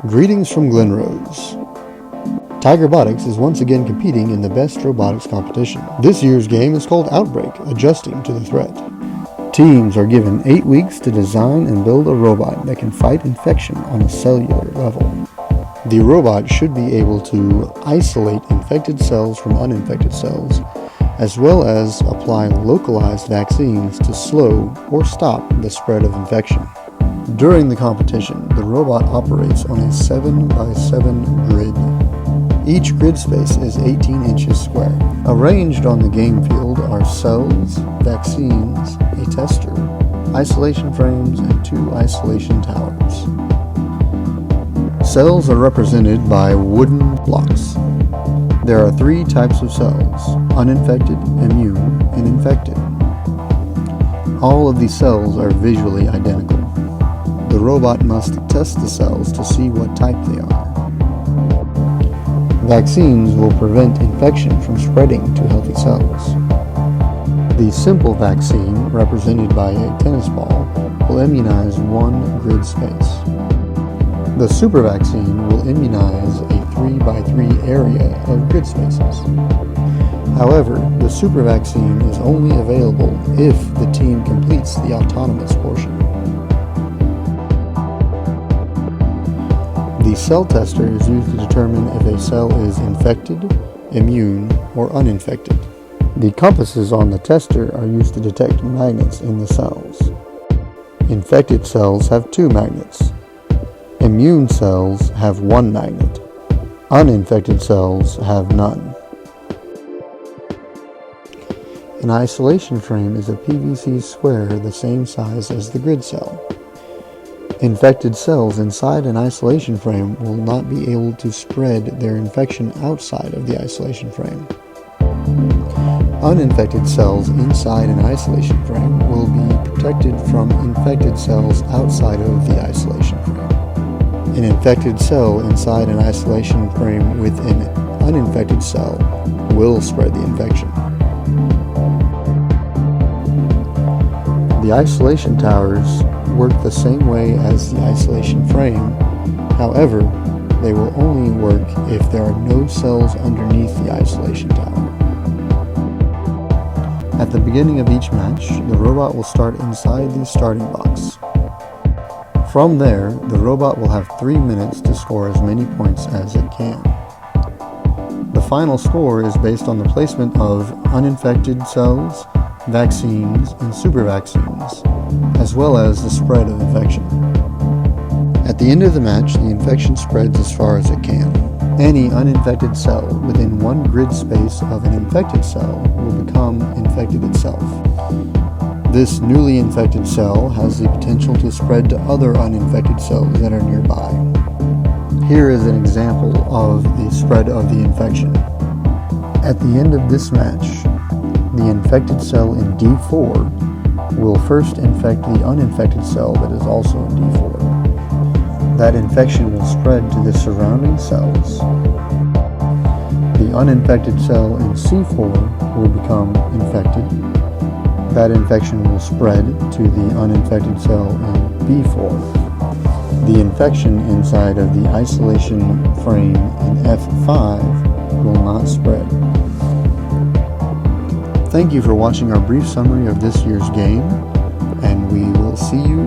Greetings from Glenrose. Tiger Robotics is once again competing in the best robotics competition. This year's game is called Outbreak, adjusting to the threat. Teams are given 8 weeks to design and build a robot that can fight infection on a cellular level. The robot should be able to isolate infected cells from uninfected cells, as well as apply localized vaccines to slow or stop the spread of infection. During the competition, the robot operates on a 7x7 grid. Each grid space is 18 inches square. Arranged on the game field are cells, vaccines, a tester, isolation frames, and 2 isolation towers. Cells are represented by wooden blocks. There are 3 types of cells: uninfected, immune, and infected. All of these cells are visually identical. The robot must test the cells to see what type they are. Vaccines will prevent infection from spreading to healthy cells. The simple vaccine, represented by a tennis ball, will immunize 1 grid space. The super vaccine will immunize a 3x3 area of grid spaces. However, the super vaccine is only available if the team completes the autonomous portion. The cell tester is used to determine if a cell is infected, immune, or uninfected. The compasses on the tester are used to detect magnets in the cells. Infected cells have 2 magnets. Immune cells have 1 magnet. Uninfected cells have none. An isolation frame is a PVC square the same size as the grid cell. Infected cells inside an isolation frame will not be able to spread their infection outside of the isolation frame. Uninfected cells inside an isolation frame will be protected from infected cells outside of the isolation frame. An infected cell inside an isolation frame with an uninfected cell will spread the infection. The isolation towers work the same way as the isolation frame. However, they will only work if there are no cells underneath the isolation tower. At the beginning of each match, the robot will start inside the starting box. From there, the robot will have 3 minutes to score as many points as it can. The final score is based on the placement of uninfected cells, vaccines, and super vaccines, as well as the spread of infection. At the end of the match, the infection spreads as far as it can. Any uninfected cell within 1 grid space of an infected cell will become infected itself. This newly infected cell has the potential to spread to other uninfected cells that are nearby. Here is an example of the spread of the infection. At the end of this match, the infected cell in D4 will first infect the uninfected cell that is also in D4. That infection will spread to the surrounding cells. The uninfected cell in C4 will become infected. That infection will spread to the uninfected cell in B4. The infection inside of the isolation frame in F5 will not spread. Thank you for watching our brief summary of this year's game, and we will see you